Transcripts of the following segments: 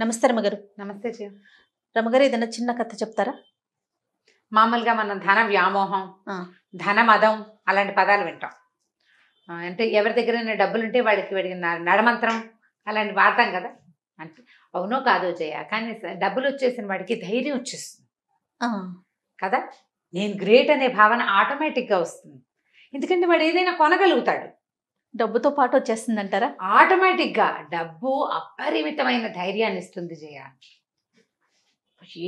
నమస్తే రమగారు. నమస్తే జీ. రమగారు ఏదైనా చిన్న కథ చెప్తారా? మామూలుగా మనం ధన వ్యామోహం, ధన మదం అలాంటి పదాలు వింటాం. అంటే ఎవరి దగ్గరైనా డబ్బులుంటే వాడికి నడమంత్రం అలాంటి వాడతాం కదా. అంటే అవునో కాదో జయ, కానీ డబ్బులు వచ్చేసిన వాడికి ధైర్యం వచ్చేస్తుంది కదా. నేను గ్రేట్ అనే భావన ఆటోమేటిక్గా వస్తుంది. ఎందుకంటే వాడు ఏదైనా కొనగలుగుతాడు. డబ్బుతో పాటు వచ్చేస్తుంది అంటారా? ఆటోమేటిక్గా డబ్బు అపరిమితమైన ధైర్యాన్ని ఇస్తుంది జయ.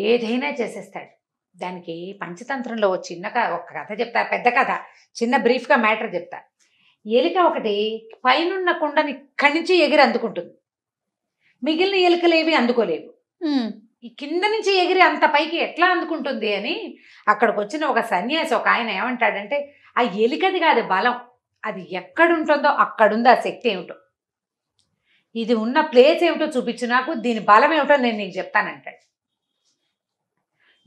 ఏదైనా చేసేస్తాడు. దానికి పంచతంత్రంలో ఒక కథ చెప్తా, పెద్ద కథ, చిన్న బ్రీఫ్గా మ్యాటర్ చెప్తా. ఎలుక ఒకటి పైనున్న కుండని ఇక్కడి నుంచి ఎగిరి అందుకుంటుంది. మిగిలిన ఎలుకలు ఏవి అందుకోలేవు. ఈ కింద నుంచి ఎగిరి అంత పైకి ఎట్లా అందుకుంటుంది అని అక్కడికి వచ్చిన ఒక సన్యాసి, ఒక ఆయన ఏమంటాడంటే, ఆ ఎలుకది కాదు బలం, అది ఎక్కడుంటుందో అక్కడుంది ఆ శక్తి ఏమిటో, ఇది ఉన్న ప్లేస్ ఏమిటో చూపించు నాకు, దీని బలం ఏమిటో నేను నీకు చెప్తానంటాడు.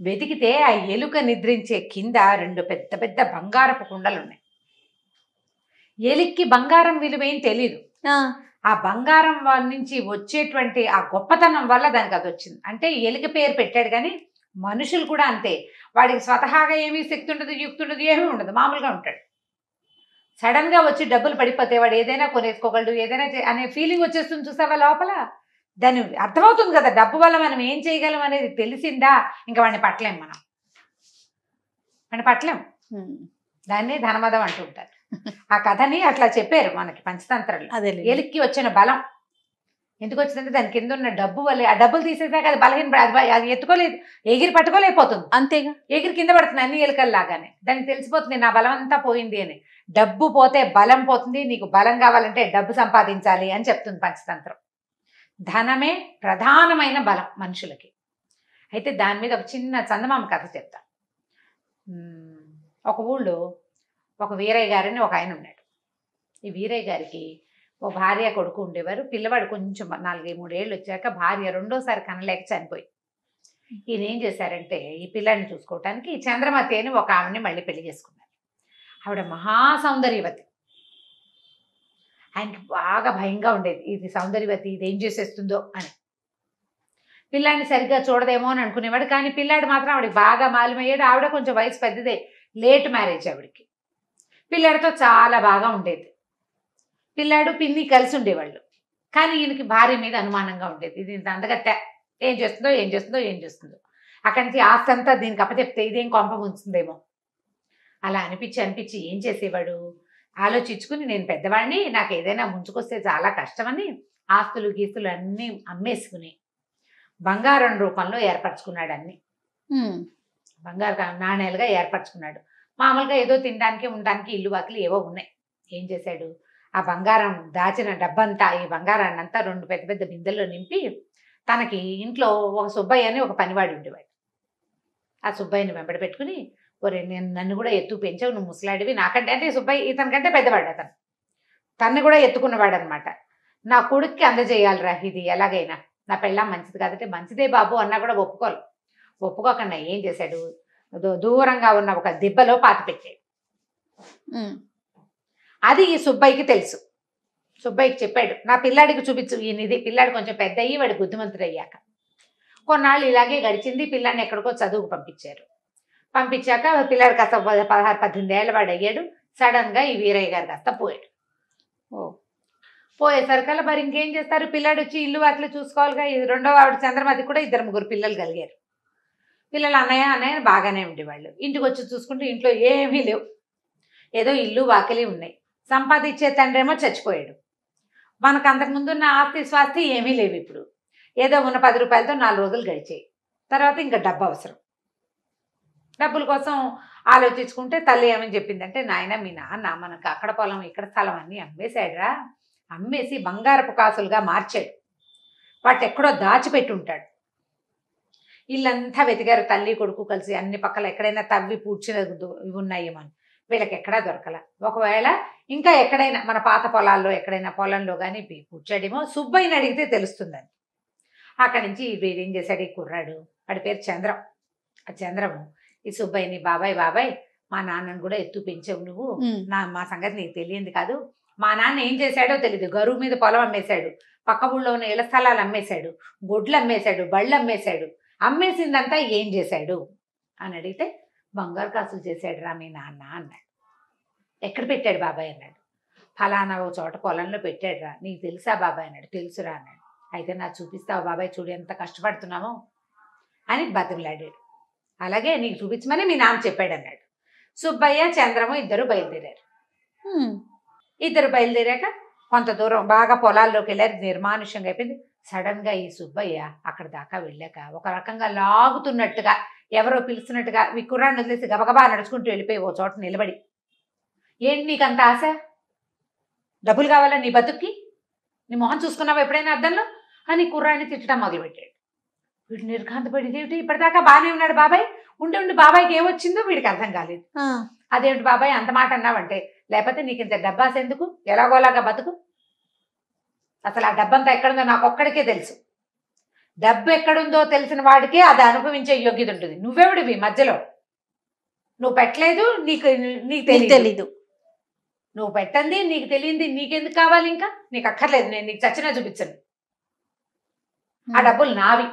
వెతికితే ఆ ఎలుక నిద్రించే కింద 2 పెద్ద పెద్ద బంగారపు కుండలు ఉన్నాయి. ఎలుక్కి బంగారం విలువేం తెలీదు. ఆ బంగారం నుంచి వచ్చేటువంటి ఆ గొప్పతనం వల్ల దానికి అది వచ్చింది. అంటే ఎలుక పేరు పెట్టాడు, కానీ మనుషులు కూడా అంతే. వాడికి స్వతహాగా ఏమీ శక్తి ఉండదు, యుక్తి ఉండదు, ఏమీ ఉండదు, మామూలుగా ఉంటాడు. సడన్గా వచ్చి డబ్బులు పడిపోతే వాడు ఏదైనా కొనేసుకోగలడు, ఏదైనా అనే ఫీలింగ్ వచ్చేస్తుంది. చూసావా లోపల? దాని అర్థమవుతుంది కదా, డబ్బు వల్ల మనం ఏం చేయగలం అనేది తెలిసిందా, ఇంకా వాడిని పట్టలేం, వాడిని పట్టలేం. దాన్ని ధనమదం అంటూ ఉంటారు. ఆ కథని అట్లా చెప్పారు మనకి పంచతంత్రంలో. అదే ఎలుక్కి వచ్చిన బలం ఎందుకు వచ్చిందంటే దాని కింద ఉన్న డబ్బు వల్లే. ఆ డబ్బులు తీసేసాక అది బలహీన, అది ఎత్తుకోలేదు, ఎగిరి పట్టుకోలేకపోతుంది. అంతేగా, ఎగిరి కింద పడుతుంది అన్ని ఎలుకల్లాగానే. దానికి తెలిసిపోతుంది నా బలం అంతా పోయింది అని. డబ్బు పోతే బలం పోతుంది, నీకు బలం కావాలంటే డబ్బు సంపాదించాలి అని చెప్తుంది పంచతంత్రం. ధనమే ప్రధానమైన బలం మనుషులకి. అయితే దాని మీద ఒక చిన్న చందమామ కథ చెప్తా. ఒక ఊళ్ళో ఒక వీరయ్య గారని ఒక ఆయన ఉన్నాడు. ఈ వీరయ్య గారికి ఓ భార్య కొడుకు ఉండేవారు. పిల్లవాడు కొంచెం 4-3 ఏళ్ళు వచ్చాక భార్య రెండోసారి కనలేక చనిపోయి, ఈయన ఏం చేశారంటే ఈ పిల్లాడిని చూసుకోవటానికి చంద్రమతి అని ఒక ఆవిడని మళ్ళీ పెళ్లి చేసుకున్నారు. ఆవిడ మహాసౌందర్యవతి. ఆయనకి బాగా భయంగా ఉండేది, ఇది సౌందర్యవతి ఇది ఏం చేసేస్తుందో అని. పిల్లాడిని సరిగ్గా చూడదేమో అని అనుకునేవాడు, కానీ పిల్లాడు మాత్రం ఆవిడకి బాగా మాలిమయ్యాడు. ఆవిడ కొంచెం వయసు పెద్దదే, లేట్ మ్యారేజ్ ఆవిడకి. పిల్లాడితో చాలా బాగా ఉండేది. పిల్లాడు పిన్ని కలిసి ఉండేవాళ్ళు. కానీ ఈయనకి భార్య మీద అనుమానంగా ఉండేది. ఇది ఇంత అందగత్త, ఏం చేస్తుందో. అక్కడి నుంచి ఆస్తి అంతా దీనికి అప్పచెప్తే ఇదేం కొంప ముంచుతుందేమో అలా అనిపించి ఏం చేసేవాడు, ఆలోచించుకుని నేను పెద్దవాడిని, నాకు ఏదైనా ముంచుకొస్తే చాలా కష్టమని ఆస్తులు గీస్తులు అన్నీ అమ్మేసుకుని బంగారం రూపంలో ఏర్పరచుకున్నాడు. అన్ని బంగారు నాణేలుగా ఏర్పరచుకున్నాడు. మామూలుగా ఏదో తినడానికి ఉండడానికి ఇల్లు వాకిలు ఏవో ఉన్నాయి. ఏం చేశాడు, ఆ బంగారం దాచిన డబ్బంతా, ఈ బంగారాన్ని అంతా 2 పెద్ద పెద్ద బిందెల్లో నింపి తనకి ఇంట్లో ఒక సుబ్బయ్య అని ఒక పనివాడు ఉండేవాడు. ఆ సుబ్బయ్యని వెంబడి పెట్టుకుని, ఒరే నన్ను కూడా ఎత్తు పెంచావు, నువ్వు ముసలాడివి, నాకంటే అంటే సుబ్బయ్య ఇతనికంటే పెద్దవాడు, తన్ని కూడా ఎత్తుకున్నవాడు అనమాట. నా కొడుక్కి అందజేయాలిరా ఇది ఎలాగైనా, నా పెళ్ళాం మంచిది కాదంటే మంచిదే బాబు అన్నా కూడా ఒప్పుకోకుండా ఏం చేశాడు, దూరంగా ఉన్న ఒక దిబ్బలో పాతి పెట్టాడు. అది ఈ సుబ్బయ్యకి తెలుసు. సుబ్బయ్యకి చెప్పాడు, నా పిల్లాడికి చూపించు ఈయనది. పిల్లాడు కొంచెం పెద్ద అయ్యి వాడు బుద్ధిమంతుడు అయ్యాక కొన్నాళ్ళు ఇలాగే గడిచింది. పిల్లాడిని ఎక్కడికో చదువుకు పంపించాక పిల్లాడు కాస్త 16-18 ఏళ్ళ వాడు అయ్యాడు. సడన్గా ఈ వీరయ్య గారు కాస్త పోయాడు. పోయేసరికల్లా మరి ఇంకేం చేస్తారు, పిల్లాడు వచ్చి ఇల్లు వాకిలు చూసుకోవాలిగా. రెండవ ఆవిడ చంద్రమతి కూడా 2-3 పిల్లలు కలిగారు. పిల్లలు అన్నయ్య బాగానే ఉండేవాళ్ళు. ఇంటికి వచ్చి చూసుకుంటే ఇంట్లో ఏమీ లేవు, ఏదో ఇల్లు వాకిలి ఉన్నాయి. సంపాదించే తండ్రి ఏమో చచ్చిపోయాడు. మనకు అంతకుముందు ఉన్న ఆస్తి స్వాస్తి ఏమీ లేవు. ఇప్పుడు ఏదో ఉన్న 10 రూపాయలతో 4 రోజులు గడిచాయి. తర్వాత ఇంకా డబ్బు అవసరం. డబ్బుల కోసం ఆలోచించుకుంటే తల్లి ఏమని చెప్పిందంటే, నాయన మీ నాన్న మనకు అక్కడ పొలం ఇక్కడ స్థలం అన్నీ అమ్మేశాడురా, అమ్మేసి బంగారపు కాసులుగా మార్చాడు, వాటి ఎక్కడో దాచిపెట్టి ఉంటాడు. ఇల్లంతా వెతికారు తల్లి కొడుకు కలిసి, అన్ని పక్కల ఎక్కడైనా తవ్వి పూడ్చిన ఇవి ఉన్నాయేమో అని. వీళ్ళకి ఎక్కడా దొరకల. ఒకవేళ ఇంకా ఎక్కడైనా మన పాత పొలాల్లో ఎక్కడైనా పొలంలో కానీ పూడ్చాడేమో. సుబ్బయ్యని అడిగితే తెలుస్తుందని అక్కడి నుంచి వీడు ఏం చేశాడు, ఈ కుర్రాడు, వాడి పేరు చంద్రం. ఆ చంద్రము ఈ సుబ్బయ్యని బాబాయ్ మా నాన్నను కూడా ఎత్తు పెంచావు నువ్వు, ఉమ్. మా సంగతి నీకు తెలియంది కాదు. మా నాన్న ఏం చేశాడో తెలీదు. గరువు మీద పొలం అమ్మేశాడు, పక్క ఊళ్ళో ఉన్న ఇళ్ల స్థలాలు అమ్మేశాడు, గొడ్లు అమ్మేశాడు, బళ్ళు అమ్మేశాడు. అమ్మేసిందంతా ఏం చేశాడు అని అడిగితే బంగారు కాసులు చేశాడు రా మీ నాన్న అన్నాడు. ఎక్కడ పెట్టాడు బాబాయ్ అన్నాడు. ఫలానా ఓ చోట పొలంలో పెట్టాడు రా. నీకు తెలుసా బాబాయ్ అన్నాడు. తెలుసురా అన్నాడు. అయితే నాకు చూపిస్తావు బాబాయ్, చూడు ఎంత కష్టపడుతున్నామో అని బతిమలాడాడు. అలాగే నీకు చూపించమని మీ నాన్న చెప్పాడు అన్నాడు. సుబ్బయ్య చంద్రము ఇద్దరు బయలుదేరారు. ఉమ్. ఇద్దరు బయలుదేరాక కొంత దూరం బాగా పొలాల్లోకి వెళ్ళారు. నిర్మానుష్యంగా అయిపోయింది. సడన్ గా ఈ సుబ్బయ్య అక్కడ దాకా వెళ్ళాక ఒక రకంగా లాగుతున్నట్టుగా, ఎవరో పిలుస్తున్నట్టుగా ఈ కుర్రాన్ని వదిలేసి గబగబా నడుచుకుంటూ వెళ్ళిపోయి ఓ చోట నిలబడి, ఏంటి నీకు అంత ఆశ? డబ్బులు కావాలా నీ బతుక్కి? నీ మొహం చూసుకున్నావా ఎప్పుడైనా అద్దంలో అని కుర్రాన్ని తిట్టడం మొదలుపెట్టాడు. వీడు నిర్ఘాంతపడి, ఇదేమిటి ఇప్పటిదాకా బాగానే ఉన్నాడు బాబాయ్, ఉండి ఉండి బాబాయ్కి ఏమొచ్చిందో వీడికి అర్థం కాలేదు. ఆ. అదేమిటి బాబాయ్ అంత మాట అన్నావంటే, లేకపోతే నీకు ఇంత డబ్బాస్ ఎందుకు, ఎలాగోలాగా బతుకు. అసలు ఆ డబ్బంతా ఎక్కడుందో నాకు ఒక్కడికే తెలుసు. డబ్బు ఎక్కడుందో తెలిసిన వాడికే అది అనుభవించే యోగ్యత ఉంటుంది. నువ్వెవడివి మధ్యలో? నువ్వు పెట్టలేదు, నీకు నీకు తెలీదు. నువ్వు పెట్టండి, నీకు తెలియంది నీకెందుకు కావాలి? ఇంకా నీకు అక్కర్లేదు, నేను నీకు చచ్చినా చూపించను. ఆ డబ్బులు నావి,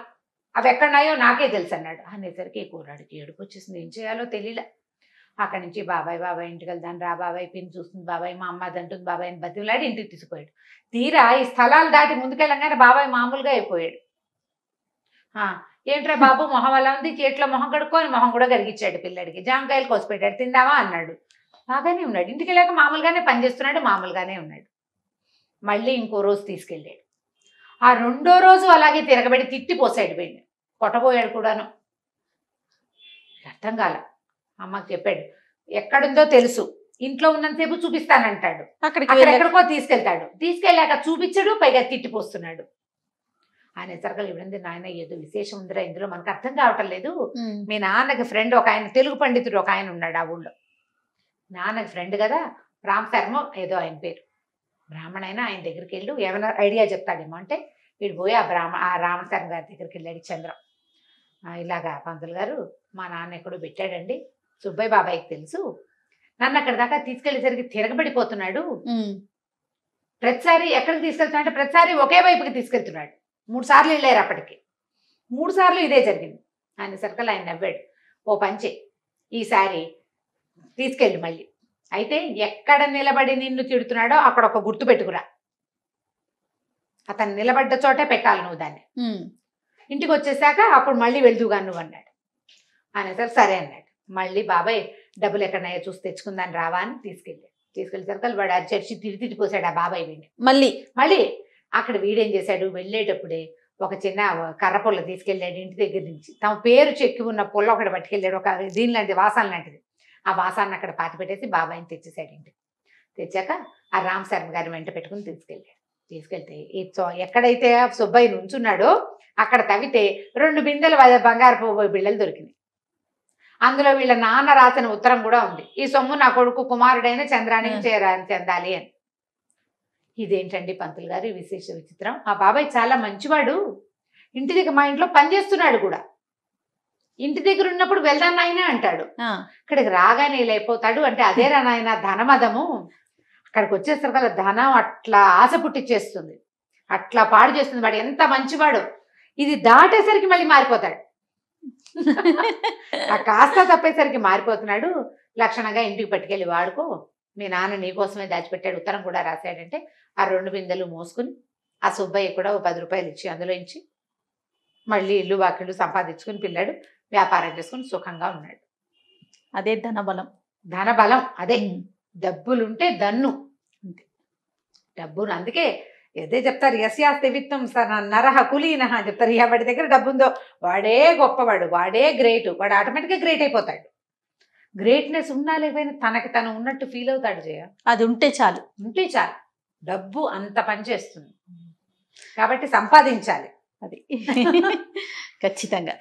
అవి ఎక్కడున్నాయో నాకే తెలుసు అన్నాడు. అనేసరికి కూరాడికి ఏడుపు వచ్చేసింది. ఏం చేయాలో తెలియలే. అక్కడి నుంచి బాబాయ్ బాబాయ్ ఇంటికి వెళ్దాను రా బాబాయ్, పిన్ చూస్తుంది బాబాయ్, మా అమ్మ అంటుంది బాబాయ్ అని బతిమలాడి ఇంటికి తీసుకుపోయాడు. తీరా ఈ స్థలాలు దాటి ముందుకెళ్ళంగానే బాబాయ్ మామూలుగా అయిపోయాడు. ఏంట్రా బాబు మొహం అలా ఉంది, చేతిలో మొహం కడుక్కొని మొహం కూడా కరిగిచ్చాడు పిల్లడికి. జామకాయలు కోసిపెట్టాడు, తిందామా అన్నాడు. బాగానే ఉన్నాడు. ఇంటికి వెళ్ళాక మామూలుగానే పనిచేస్తున్నాడు, మామూలుగానే ఉన్నాడు. మళ్ళీ ఇంకో రోజు తీసుకెళ్ళాడు. ఆ రెండో రోజు అలాగే తిరగబడి తిట్టిపోసాడు వీడిని, కొట్టబోయాడు కూడాను. అర్థం కాల. అమ్మకి చెప్పాడు, ఎక్కడుందో తెలుసు, ఇంట్లో ఉన్నంతసేపు చూపిస్తానంటాడు, ఎక్కడికో తీసుకెళ్తాడు, తీసుకెళ్ళాక చూపించడు, పైగా తిట్టిపోస్తున్నాడు. ఆయన సరకలు ఇవ్వండి నాయన, ఏదో విశేషం ఉందిరా ఇందులో, మనకు అర్థం కావటం లేదు. మీ నాన్నకి ఫ్రెండ్ ఒక ఆయన, తెలుగు పండితుడు ఒక ఆయన ఉన్నాడు ఆ ఊళ్ళో. నాన్నకి ఫ్రెండ్ కదా, రామశర్మ ఏదో ఆయన పేరు, బ్రాహ్మణ అయినా ఆయన దగ్గరికి వెళ్ళు, ఏమైనా ఐడియా చెప్తాడేమో అంటే వీడు పోయి ఆ రామశర్మ గారి దగ్గరికి వెళ్ళాడు. చంద్రం, ఇలాగా పంతులు గారు మా నాన్న ఎక్కడో పెట్టాడండి, సుబ్బయ్య బాబాయ్కి తెలుసు, నన్ను అక్కడ దాకా తీసుకెళ్లేసరికి తిరగబడిపోతున్నాడు. ప్రతిసారి ఎక్కడికి తీసుకెళ్తున్నా అంటే ప్రతిసారి ఒకే వైపుకి తీసుకెళ్తున్నాడు. 3 సార్లు వెళ్ళారు అప్పటికి, 3 సార్లు ఇదే జరిగింది. ఆయన సర్కల్ ఆయన నవ్వాడు. ఓ పంచే, ఈసారి తీసుకెళ్ళి మళ్ళీ, అయితే ఎక్కడ నిలబడి నిన్ను తిడుతున్నాడో అక్కడ ఒక గుర్తు పెట్టుకురా, అతను నిలబడ్డ చోటే పెట్టాలి నువ్వు దాన్ని. ఇంటికి వచ్చేసాక అప్పుడు మళ్ళీ వెళ్దుగా నువ్వు అన్నాడు. అనేసరికి సరే అన్నాడు. మళ్ళీ బాబాయ్ డబ్బులు ఎక్కడన్నాయో చూసి తెచ్చుకుందాన్ని రావా అని తీసుకెళ్ళేసరికి వాడు అది చర్చి తిరిగిపోసాడు ఆ బాబాయ్ వీడిని. మళ్ళీ అక్కడ వీడేం చేశాడు, వెళ్ళేటప్పుడే ఒక చిన్న కర్ర పుల్ల తీసుకెళ్ళాడు ఇంటి దగ్గర నుంచి. తమ పేరు చెక్కి ఉన్న పుల్ల ఒకటి పట్టుకెళ్ళాడు, ఒక దీని లాంటి వాసాల లాంటిది. ఆ వాసాన్ని అక్కడ పాతి పెట్టేసి బాబాయిని తెచ్చేసాడు ఇంటికి. తెచ్చాక ఆ రామశర్మ గారిని వెంట పెట్టుకుని తీసుకెళ్తే ఎక్కడైతే సుబ్బయ్య నుంచున్నాడో అక్కడ తవ్వితే 2 బిందెలు బంగారపు బిళ్ళలు దొరికినాయి. అందులో వీళ్ళ నాన్న రాసిన ఉత్తరం కూడా ఉంది, ఈ సొమ్ము నా కొడుకు కుమారుడైన చంద్రానికి చెందాలి అని. ఇదేంటండి పంతులు గారు విశేష విచిత్రం, ఆ బాబాయ్ చాలా మంచివాడు, ఇంటి దగ్గర మా ఇంట్లో పనిచేస్తున్నాడు కూడా, ఇంటి దగ్గర ఉన్నప్పుడు వెళ్దాం నాయన అంటాడు, ఇక్కడికి రాగానే లేకపోతాడు అంటే అదేరా నాయన ధనమదము. అక్కడికి వచ్చేసరికి అలా ధనం అట్లా ఆశ పుట్టిచ్చేస్తుంది, అట్లా పాడు చేస్తుంది. వాడు ఎంత మంచివాడు, ఇది దాటేసరికి మళ్ళీ మారిపోతాడు. ఆ కాస్త తప్పేసరికి మారిపోతున్నాడు. లక్షణంగా ఇంటికి పట్టుకెళ్ళి వాడుకో, మీ నాన్న నీకోసమే దాచిపెట్టాడు, ఉత్తరం కూడా రాశాడంటే ఆ 2 బిందెలు మోసుకుని ఆ సుబ్బయ్య కూడా ఓ 10 రూపాయలు ఇచ్చి అందులో ఇచ్చి మళ్ళీ ఇల్లు వాకిళ్ళు సంపాదించుకుని పిల్లాడు వ్యాపారం చేసుకుని సుఖంగా ఉన్నాడు. అదే ధనబలం. ధనబలం అదే, డబ్బులుంటే దన్ను అంతే. డబ్బును అందుకే ఏదే చెప్తారు, యస్యాస్తి విత్తం నరహ కులీనహ అని చెప్తారు. ఎవరి దగ్గర డబ్బు ఉందో వాడే గొప్పవాడు, వాడే గ్రేట్, వాడు ఆటోమేటిక్గా గ్రేట్ అయిపోతాడు. గ్రేట్నెస్ ఉన్నా లేకపోయినా తనకి తను ఉన్నట్టు ఫీల్ అవుతాడు. అది ఉంటే చాలు, డబ్బు అంత పనిచేస్తుంది. కాబట్టి సంపాదించాలి, అది ఖచ్చితంగా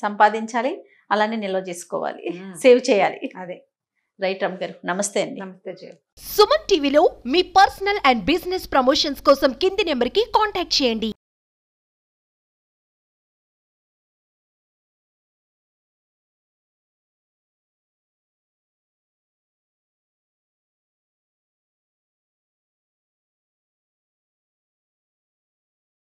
సంపాదించాలి, అలానే నిల్వ చేసుకోవాలి, సేవ్ చేయాలి. అదే రైట్ రమ్య గారు, నమస్తే అండి. నమస్తే జయ. సుమన్ టీవీలో మీ పర్సనల్ అండ్ బిజినెస్ ప్రమోషన్స్ కోసం కింది నెంబర్కి కాంటాక్ట్ చేయండి.